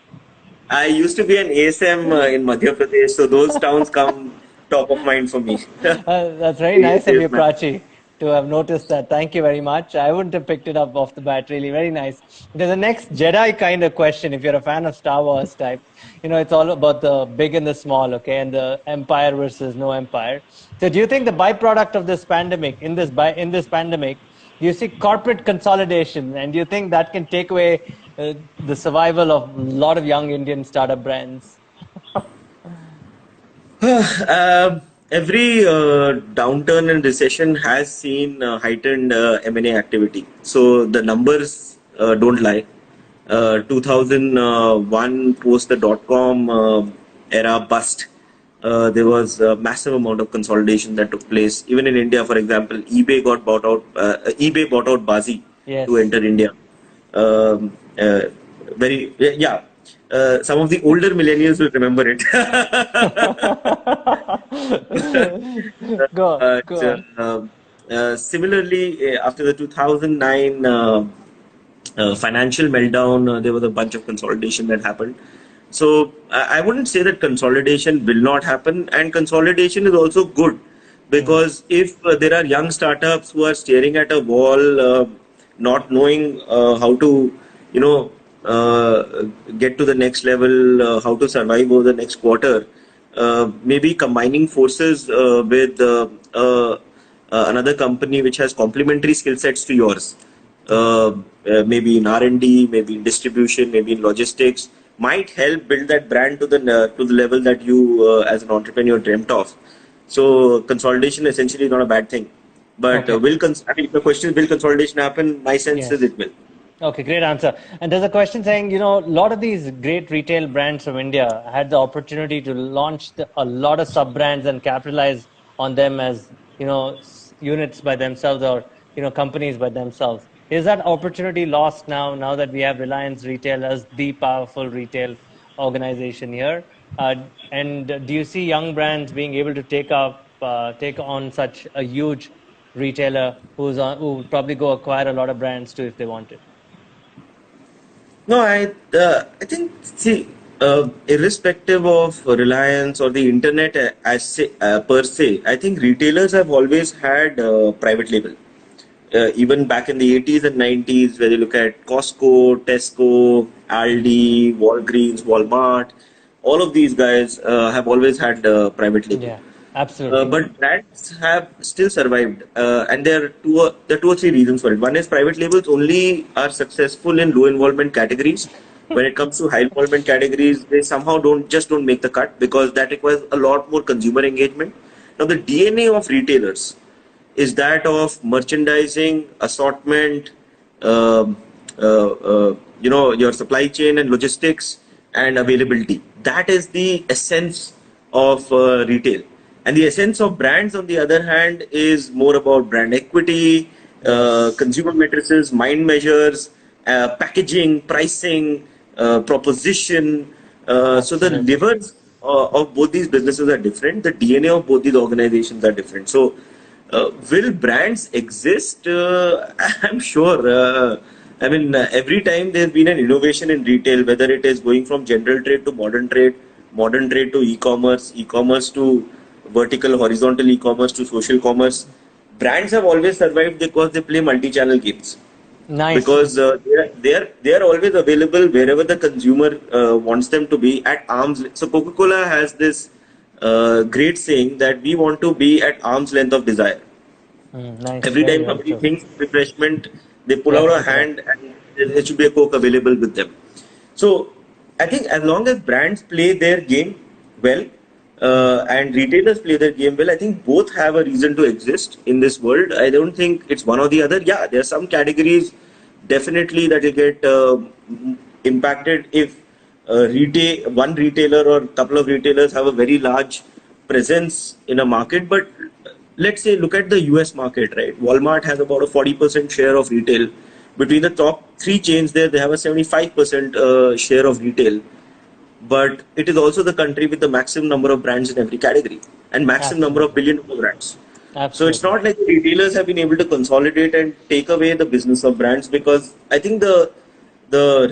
I used to be an ASM in Madhya Pradesh, so those towns come top of mind for me. That's very nice of ASF, you, man. Prachi, to have noticed that. Thank you very much. I wouldn't have picked it up off the bat, really. Very nice. There's a next Jedi kind of question, if you're a fan of Star Wars type. It's all about the big and the small, okay, and the empire versus no empire. So do you think the byproduct of this pandemic, in this pandemic, do you see corporate consolidation, and do you think that can take away the survival of a lot of young Indian startup brands? Every downturn and recession has seen heightened M&A activity. So the numbers don't lie. 2001, post the dot-com era bust, there was a massive amount of consolidation that took place. Even in India, for example, eBay got bought out. eBay bought out Bazi to Yes. enter India. Um, uh, very yeah. some of the older millennials will remember it. Go on, But go on. similarly, after the 2009 financial meltdown, there was a bunch of consolidation that happened. So I wouldn't say that consolidation will not happen, and consolidation is also good because if there are young startups who are staring at a wall, not knowing how to, you know, get to the next level, how to survive over the next quarter, maybe combining forces with another company which has complementary skill sets to yours, maybe in R&D, maybe in distribution, maybe in logistics, might help build that brand to the level that you as an entrepreneur dreamt of. So consolidation essentially is not a bad thing. But Okay. I mean, if the question is will consolidation happen? My sense is Yes. it will. Okay, great answer. And there's a question saying, a lot of these great retail brands from India had the opportunity to launch a lot of sub brands and capitalize on them as, units by themselves or, companies by themselves. Is that opportunity lost now that we have Reliance Retail as the powerful retail organization here? And do you see young brands being able to take on such a huge retailer who would probably go acquire a lot of brands too if they wanted? No, I think, see, irrespective of Reliance or the internet per se, I think retailers have always had private label. Even back in the 80s and 90s, where you look at Costco, Tesco, Aldi, Walgreens, Walmart, all of these guys have always had private label. Yeah, absolutely. But brands have still survived, and there are two or three reasons for it. One is private labels only are successful in low involvement categories. When it comes to high involvement categories, they somehow don't make the cut because that requires a lot more consumer engagement. Now, the DNA of retailers is that of merchandising, assortment, um, your supply chain and logistics and availability. That is the essence of retail. And the essence of brands, on the other hand, is more about brand equity, Yes, consumer matrices, mind measures, packaging, pricing, proposition. So the absolutely. levers of both these businesses are different. The DNA of both these organizations are different. So will brands exist? I'm sure. Every time there's been an innovation in retail, whether it is going from general trade to modern trade to e-commerce, e-commerce to vertical, horizontal e-commerce to social commerce, brands have always survived because they play multi-channel games. Nice. Because they are always available wherever the consumer wants them to be at arm's length. So Coca-Cola has this great saying that we want to be at arm's length of desire. Nice. Every Very, time very somebody true. thinks refreshment, they They pull have out to a pick it up. hand and there should be a Coke available with them. So I think as long as brands play their game well and retailers play their game well, I think both have a reason to exist in this world. I don't think it's one or the other. Yeah, there are some categories definitely that will get impacted if one retailer or a couple of retailers have a very large presence in a market. But let's say look at the US market, right? Walmart has about a 40% share of retail. Between the top three chains there, they have a 75% share of retail. But it is also the country with the maximum number of brands in every category and maximum number of Absolutely. billion dollar brands. So it's Absolutely. not like the retailers have been able to consolidate and take away the business of brands because I think the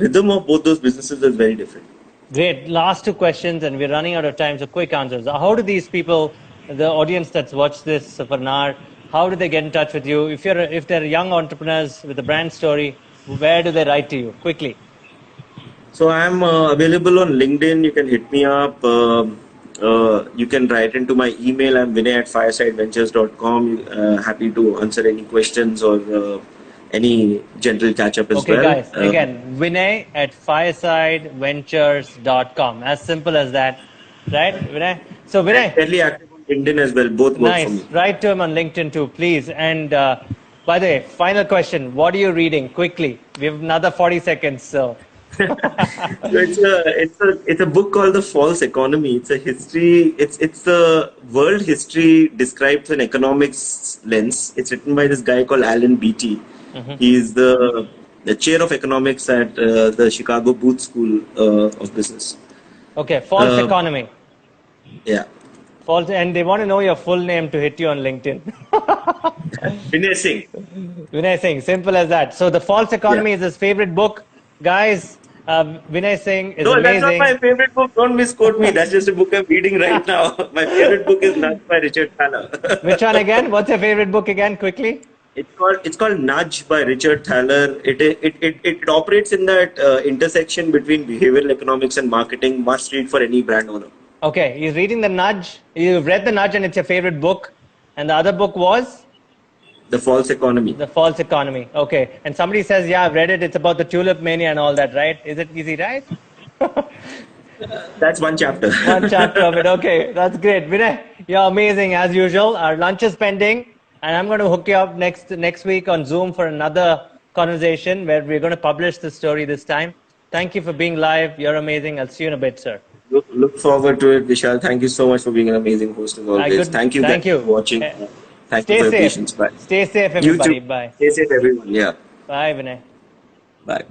rhythm of both those businesses is very different. Great. Last two questions, and we're running out of time. So, quick answers. How do these people, the audience that's watched this for an hour, how do they get in touch with you? If they're young entrepreneurs with a brand story, where do they write to you? Quickly. So I'm available on LinkedIn. You can hit me up. You can write into my email. I'm Vinay at firesideventures.com. Happy to answer any questions or any general catch up as Okay, well. guys. Again, Vinay at firesideventures.com. As simple as that, right, Vinay? So, I'm Vinay, fairly active on LinkedIn as well. Both work for me. nice. Write to him on LinkedIn too, please. And by the way, final question. What are you reading? Quickly. We have another 40 seconds. So, So it's a book called The False Economy. It's a history. It's the world history described through an economics lens. It's written by this guy called Alan Beatty. Mhm. He's the the chair of economics at the Chicago Booth School of Business. Okay, false economy. Yeah. False, and they want to know your full name to hit you on LinkedIn. Vinay Singh. Vinay Singh, simple as that. So the false economy is his favorite book. Guys, Vinay Singh is No, that's not amazing. my favorite book. Don't misquote me. That's just a book I'm reading right now. My favorite book is Nudge by Richard Thaler. Which one again? What's your favorite book again, quickly? It's called Nudge by Richard Thaler. It operates in that intersection between behavioral economics and marketing. Must read for any brand owner. Okay, he's reading The Nudge. You've read The Nudge and it's your favorite book. And the other book was? The False Economy. The False Economy. Okay. And somebody says, yeah, I've read it. It's about the tulip mania and all that, right? Is he right? That's one chapter. One chapter of it. Okay, that's great. Vinay, you're amazing as usual. Our lunch is pending. And I'm going to hook you up next week on Zoom for another conversation where we're going to publish the story this time. Thank you for being live. You're amazing. I'll see you in a bit, sir. Look forward to it, Vishal. Thank you so much for being an amazing host as always. Thank you for watching. Thank you for your patience. Bye. Stay safe, everybody. You too. Bye. Stay safe, everyone. Yeah. Bye, Vinay. Bye.